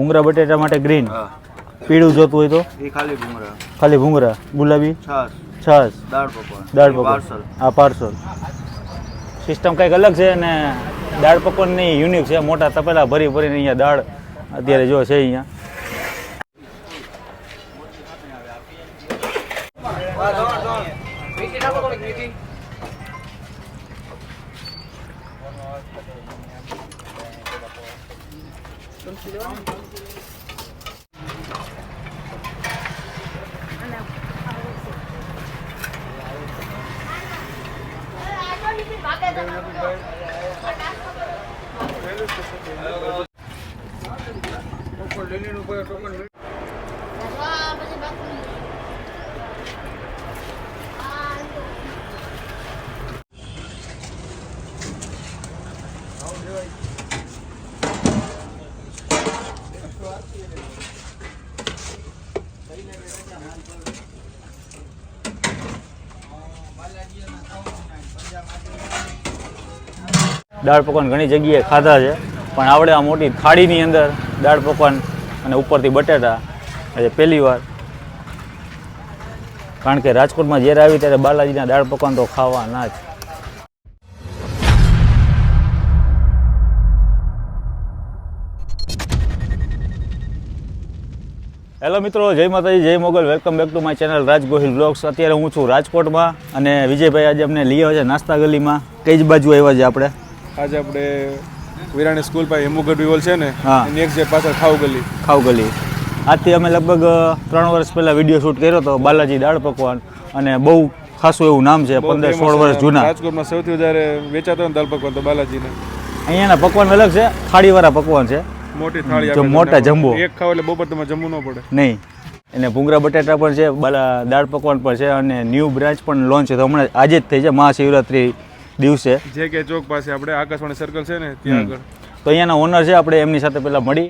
ભૂંગરા બટેટા માટે ગ્રીન. હા. પીળું જોતું હોય તો એ ખાલી ભૂંગળા. ખાલી ભૂંગરા. ગુલાબી છાશ. દાળ પકવાન. પાર્સલ. હા, પાર્સલ. સિસ્ટમ કંઈક અલગ છે અને દાળ પકવાનની યુનિક છે. મોટા તપેલા ભરી ભરીને અહીંયા દાળ અત્યારે જો છે અહીંયા. દાળ પકવાન ઘણી જગ્યાએ ખાધા છે, પણ આવડે આ મોટી થાળીની અંદર દાળ પકવાન અને ઉપરથી બટેટા આજે પહેલી વાર. કારણ કે રાજકોટમાં જ્યારે આવી ત્યારે બાલાજીના દાળ પકવાન તો ખાવાના જ. હેલો મિત્રો, જય માતાજી, જય Mogal. Welcome back to my channel Raj Gohil blogs. અત્યારે હું છું રાજકોટમાં અને વિજયભાઈ આજે અમને લઈ આવ્યા છે નાસ્તા ગલીમાં. કઈ જ બાજુ આવ્યા છે આપણે? આજે આપણે વિરાણી સ્કૂલ પાસે હેમુગઢ વિવોલ છે ને, એની એક જે પાછળ ખાવ ગલી. આજથી અમે લગભગ 3 વર્ષ પહેલા વિડીયો શૂટ કર્યો હતો બાલાજી દાળ પકવાન, અને બહુ ખાસું એવું નામ છે, 15-16 વર્ષ જૂના. રાજકોટમાં સૌથી વધારે વેચાતો દાળ પકવાન તો બાલાજીના. અહીંયાના પકવાન અલગ છે, થાળીવાળા પકવાન છે. મોટી થાળી, મોટા જમ્બો. એક ખાવ એટલે બપોર તમે જમવું ન પડે નહીં. એને ભૂંગરા બટેટા પણ છે, દાળ પકવાન પણ છે, અને ન્યૂ બ્રાન્ચ પણ લોન્ચ છે. તો હમણાં આજે જ થઈ છે, મહાશિવરાત્રી દિવસે. જે કે ચોક પાસે આપણે આકાશવાણી સર્કલ છે ને ત્યાં આગળ. તો અહીંયાના ઓનર છે, આપણે એમની સાથે પહેલા મળી.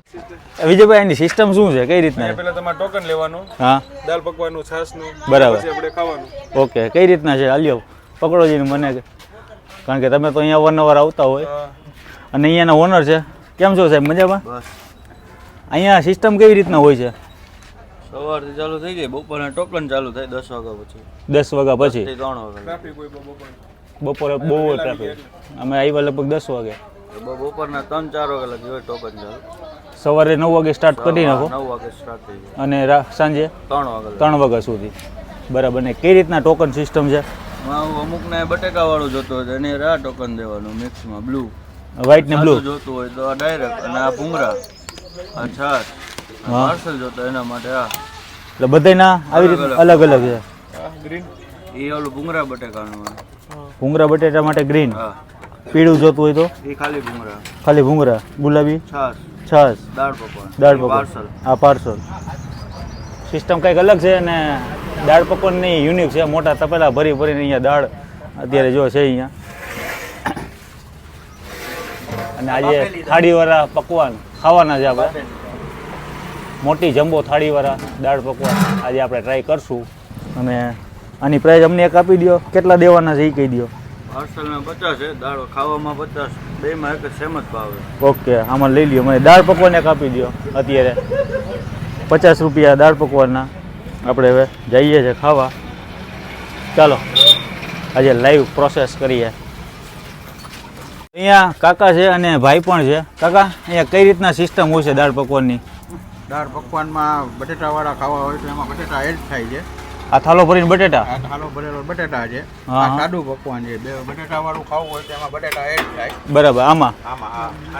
વિજયભાઈ, એની સિસ્ટમ શું છે, કઈ રીતના? પહેલા તમારે ટોકન લેવાનું. હા. દાળ પકવાનું, છાશનું. બરાબર. પછી આપણે ખાવાનું. ઓકે, કઈ રીતના છે? હાલ્યો પકડો જઈને મને, કારણ કે તમે તો અહીંયા અવારનવાર આવતા હોય. અને અહીંયાના ઓનર છે. કેમ છો સાહેબ, મજામાં? બસ. અહીંયા સિસ્ટમ કેવી રીતના હોય છે? સવારથી ચાલુ થઈ જાય, બપોરના ટોકન ચાલુ થાય 10 વાગ્યા પછી. 10 વાગ્યા પછી? 3 વાગ્યા. ટ્રાફિક હોય બપોરે બહુ ટ્રાફિક. અમે આવ્યા લગભગ 10 વાગે. બપોરના 3-4 વાગ્યા લગી હોય ટોકન ચાલુ. સવારે 9 વાગે સ્ટાર્ટ કરી નાખો 9 વાગે સ્ટાર્ટ થઈ જાય અને સાંજે 3 વાગ્યા સુધી. બરાબર. ને કઈ રીતના ટોકન સિસ્ટમ છે? અમુકને બટેકા વાળું જોતો હોય એને રા ટોકન દેવાનું, મિક્સમાં બ્લુ, વ્હાઈટ ને બ્લુ જોતું હોય તો ડાયરેક્ટ, અને આ ભૂંગરા, આ છાશ, પાર્સલ જોતો એના માટે આ. એટલે બધાના આવી રીતે અલગ અલગ છે. ગ્રીન એ ઓલું ભૂંગરા બટેકાનું. ભૂંગરા બટેટા માટે ગ્રીન. હા. પીળું જોતું હોય તો એ ખાલી ભૂંગરા. ખાલી ભૂંગરા. ગુલાબી છાશ. દાળ પકવાન. પાર્સલ. હા, પાર્સલ. સિસ્ટમ કંઈક અલગ છે અને દાળ પકવાનની યુનિક છે. મોટા તપેલા ભરી ભરીને અહીંયા દાળ અત્યારે જો છે અહીંયા. અને આજે થાળીવાળા પકવાન ખાવાના છે આપણે. મોટી જમ્બો થાળીવાળા દાળ પકવાન આજે આપણે ટ્રાય કરશું. અને આની પ્રાઇસ અમને એક આપી દો, કેટલા દેવાના છે એ કહી દો. પાર્સલમાં 50 છે, દાળ ખાવામાં 50, બેમાં એક જ સેમ જ ભાવ. ઓકે, આમાં લઈ લ્યો. મને દાળ પકવાન એક આપી દો. અત્યારે 50 રૂપિયા દાળ પકવાનના. આપણે હવે જઈએ છીએ ખાવા. ચાલો આજે લાઈવ પ્રોસેસ કરીએ. અહીંયા કાકા છે અને ભાઈ પણ છે. કાકા, અહીંયા કઈ રીતના સિસ્ટમ હોય છે દાળ પકવાનની? દાળ પકવાનમાં બટેટાવાળા ખાવા હોય તો એમાં બટેટા એડ થાય છે. આ થાલો ભરીને બટેટા? આ થાલો ભરેલો બટેટા છે. હા. આ સાદું પકવાન છે. બે બટેટાવાળું ખાવું હોય તો એમાં બટેટા એડ થાય. બરાબર. આમાં આમાં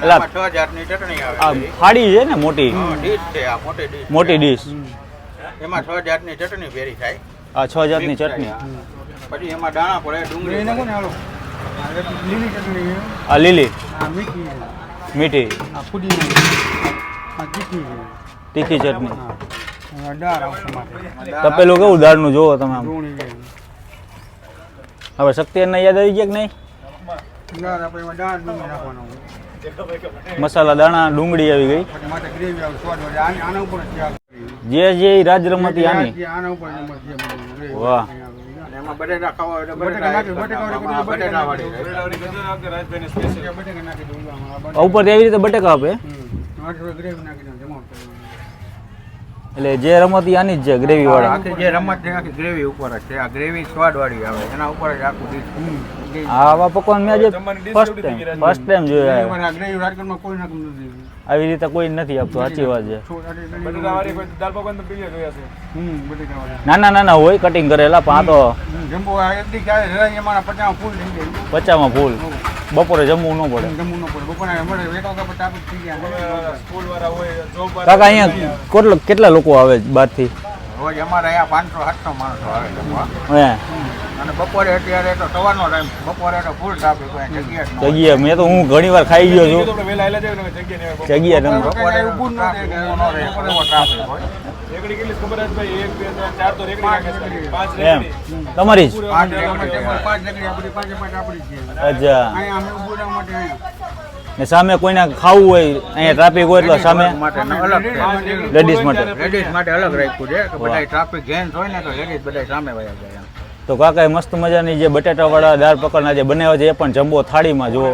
એટલે 6 જાતની ચટણી આ આવે છે. થાળી છે ને મોટી? ડીશ છે, આ મોટી ડીશ. મોટી ડીશ. એમાં 6 જાતની ચટણી ભેરી થાય. આ 6 જાતની ચટણી. પછી એમાં દાણા પડે, ડુંગળી લીલી ચટણી, આ લીલી, મીઠી, મીઠી, ફુદીના, તીખી, તીખી ચટણી. દાળ આવશે માટે. તપેલું કેવું દાળનું જોવો તમે આમ. ડુંગળી હવે શક્તિને યાદ આવી ગયા કે નહીં? દાળ આપણે એમાં દાળ ડુંગળી નાખવાનું. મસાલા દાણા ડુંગળી આવી ગઈ. પછી માટે ગ્રેવી આવે, સ્વાદ વધે. આના ઉપર જ છે. જે રાજ રમતી આની. આના ઉપર જ છે. વાહ. એમાં બટેટા ખાવા હોય તો બટેટા નાખી, બટેટા વાળી. ઉપરથી એવી રીતે બટેકા આપે. ગ્રેવી નાખી દઉં જમાવટ કરવાનું. એટલે જે રમત ઈ આની જ છે ગ્રેવી વાળા. આખી જે રમત છે આખી ગ્રેવી ઉપર જ છે. આ ગ્રેવી સ્વાદવાળી આવે એના ઉપર જ આખું ડીશ. આવા પકવાન મેં આજે ફર્સ્ટ ટાઈમ જોયા. આ ગ્રેવી રાજકોટમાં કોઈ નાખતું નથી. આવી રીતે કોઈ નથી આપતું, સાચી વાત છે. નાના નાના હોય કટિંગ કરેલા, પણ આ તો જમ્બો આ એટલી ક્યારે જરાય એમાં 50 ફૂલ થઈ જાય. 50માં ફૂલ. બપોરે જમવું ન પડે. જમવું ન પડે. બપોરે મળે એક વાગ્યા પછી આપણે થઈ ગયા. સ્કૂલ વાળા હોય જોબ કાકા અહીંયા કેટલા લોકો આવે બહારથી? રોજ અમારે અહીંયા 500-700 માણસો આવે જમવા. હે અને બપોરે અત્યારે તો સવારનો ટાઈમ, બપોરે તો ફૂલ ટ્રાફિક હોય, જગ્યા જ ન હોય. જગ્યા મેં તો હું ઘણી વાર ખાઈ ગયો છું. જગ્યા તમે બપોરે ઊભું ન રહે, ઊભું ન રહે, એવો ટ્રાફિક હોય. એમ તમારી જ? 5 રેકડી આપણી, 5 આપણી છે. અચ્છા. અહીંયા અમે ઊભું રહેવા માટે અહીંયા ને સામે કોઈને ખાવું હોય અહીંયા ટ્રાફિક હોય એટલે સામે માટે અલગ છે. લેડીઝ માટે. લેડીઝ માટે અલગ રાખ્યું છે કે બધા ટ્રાફિક જેન્ટ્સ હોય ને તો લેડીઝ બધા સામે વયા જાય એમ. તો કાકાએ મસ્ત મજાની જે બટાટાવાળા દાળ પકવાના જે બનાવ્યા છે એ પણ જમ્બો થાળીમાં જુઓ.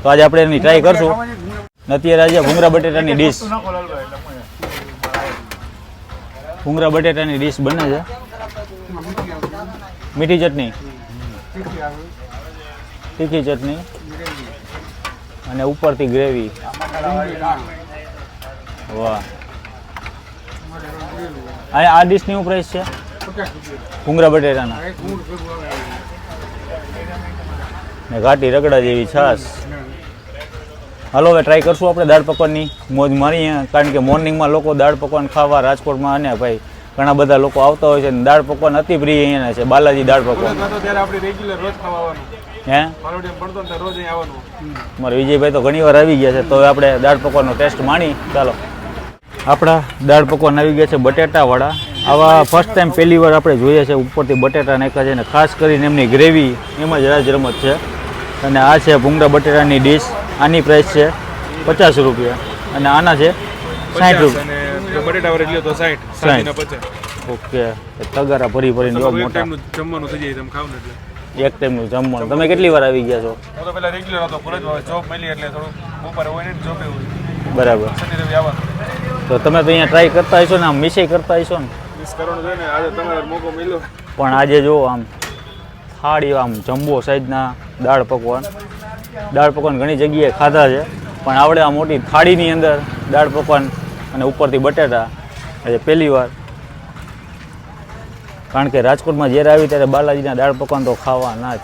તો આજે આપણે એની ટ્રાય કરશું. અત્યારે આજે ભૂંગળા બટેટાની ડીશ, ભૂંગળા બટેટાની ડીશ બને છે. મીઠી ચટણી, તીખી ચટણી અને ઉપરથી ગ્રેવી. વાહ. આ ડીશની શું પ્રાઇસ છે ભૂંગળા બટેટાના? ને ઘાટી રગડા જેવી છાશ. હાલો હવે ટ્રાય કરશું આપણે દાળ પકવાનની મોજ મારીએ, કારણ કે મોર્નિંગમાં લોકો દાળ પકવાન ખાવા રાજકોટમાં અને ભાઈ ઘણા બધા લોકો આવતા હોય છે. દાળ પકવાન અતિ પ્રિય અહીંયાના છે, બાલાજી દાળ પકવાન. હે મારે વિજયભાઈ તો ઘણી વાર આવી ગયા છે, તો હવે આપણે દાળ પકવાનનો ટેસ્ટ માણી. ચાલો, આપણા દાળ પકવાન આવી ગયા છે બટેટાવાળા. આવા ફર્સ્ટ ટાઈમ પહેલી વાર આપણે જોઈએ છે. ઉપરથી બટેટા નાખ્યા છે અને ખાસ કરીને એમની ગ્રેવી એમાં જ રાજ રમત છે. અને આ છે ભૂંગળા બટેટાની ડીશ. આની પ્રાઇસ છે 50 રૂપિયા અને આના છે 60 રૂપિયા. બટેટા વડે લ્યો તો 60, 50. ઓકે. તગારા ભરી ભરીને જો મોટા જમવાનું થઈ જાય તમે ખાવ ને એટલે એક ટાઈમનું જમવાનું. તમે કેટલી વાર આવી ગયા છો? હું તો પેલા રેગ્યુલર હતો, કોલેજ જોબ મળી એટલે થોડું બપોરે હોય ને જોબ હોય. બરાબર. શનિ રવિ આવવાનું. તો તમે તો અહીંયા ટ્રાય કરતા હશો ને, આમ મિસેય કરતા હશો ને? મિસ કરવાનું જોઈએ ને, આજે તમારો મોકો મળ્યો. પણ આજે જો આમ થાળી આમ જમ્બો સાઈઝના દાળ પકવાન. દાળ પકવાન ઘણી જગ્યાએ ખાધા છે, પણ આવડે આ મોટી થાળીની અંદર દાળ પકવાન અને ઉપરથી બટેટા આજે પહેલી વાર. કારણ કે રાજકોટમાં જ્યારે આવી ત્યારે બાલાજીના દાળ પકવાન તો ખાવાના જ.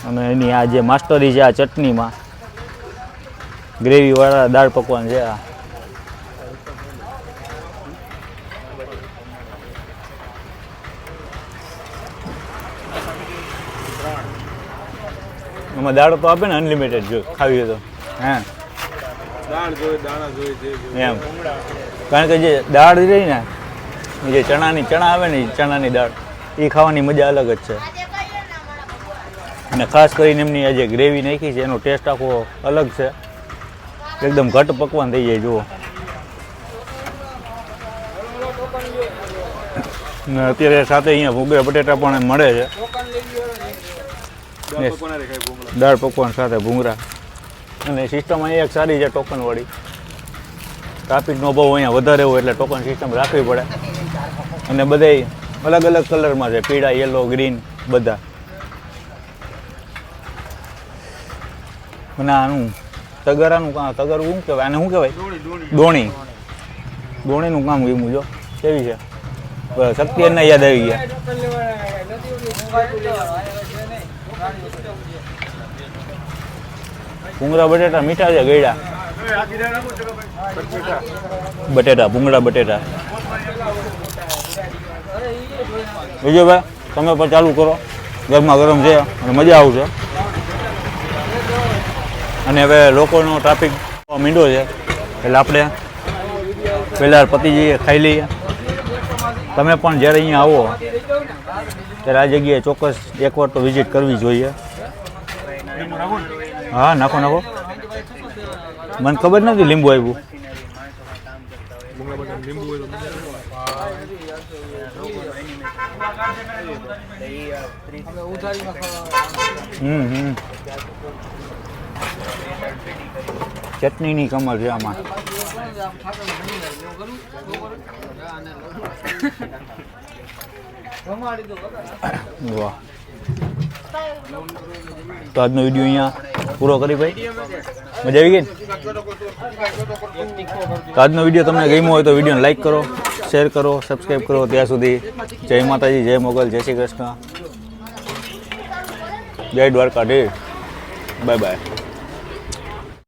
અને એની આ જે માસ્ટરી છે આ ચટણીમાં, ગ્રેવીવાળા દાળ પકવાન છે આ. એમાં દાળ તો આપે ને અનલિમિટેડ જો ખાવી હોય તો. હે દાળ જોઈએ, દાણા જોઈએ, જે જોઈએ. એમ કારણ કે જે દાળ રહી ને, જે ચણા આવે ને, ચણાની દાળ, એ ખાવાની મજા અલગ જ છે. અને ખાસ કરીને એમની આ જે ગ્રેવી નાખી છે એનો ટેસ્ટ આખો અલગ છે. એકદમ ઘટ પકવાન થઈ જાય જુઓ. ને અત્યારે સાથે અહીંયા ભૂંગળા બટેટા પણ મળે છે. દાળ પકવાન સાથે ભૂંગળા. અને સિસ્ટમ અહીંયા એક સારી છે ટોકનવાળી. ટ્રાફિકનો બહુ અહીંયા વધારે હોય એટલે ટોકન સિસ્ટમ રાખવી પડે. અને બધાય અલગ અલગ કલરમાં છે, પીળા, યલો, ગ્રીન બધા. અને આનું તગારાનું કામ, તગારું શું કહેવાય આને? શું કહેવાય? દોણી. દોણીનું કામ ગયું જો કેવી છે. શક્તિ એને યાદ આવી ગયા. ભૂંગળા બટેટા મીઠા છે, ગળ્યા બટેટા, ભૂંગળા બટેટા. વિજયભાઈ તમે પણ ચાલુ કરો, ગરમા ગરમ છે અને મજા આવશે. અને હવે લોકોનો ટ્રાફિક મીંડો છે એટલે આપણે પહેલાં પતિજીએ ખાઈ લઈએ. તમે પણ જ્યારે અહીંયા આવો ત્યારે આ જગ્યાએ ચોક્કસ એકવાર તો વિઝિટ કરવી જોઈએ. હા નાખો નાખો. મને ખબર નથી લીંબુ આવ્યું. ઉધારી. 嗯 ઉધારીમાં ખાવા. 嗯 嗯。 એટલે ઉધારીમાં ખાવા. 嗯 嗯。 ઉધારીમાં ખાવા. 嗯 嗯。 હમ હમ. 嗯 嗯。 હમ હમ. ચટણીની કમર છે આમાં. વાહ. તો આજનો વિડીયો અહીંયા પૂરો કરી ભાઈ. મજા આવી ગઈ ને? તો આજનો વિડીયો તમને ગમ્યો હોય તો વિડીયોને લાઈક કરો, શેર કરો, સબસ્ક્રાઈબ કરો. ત્યાં સુધી જય માતાજી, જય મોગલ, જય શ્રી કૃષ્ણ, જય દ્વારકાધીશ. Bye bye.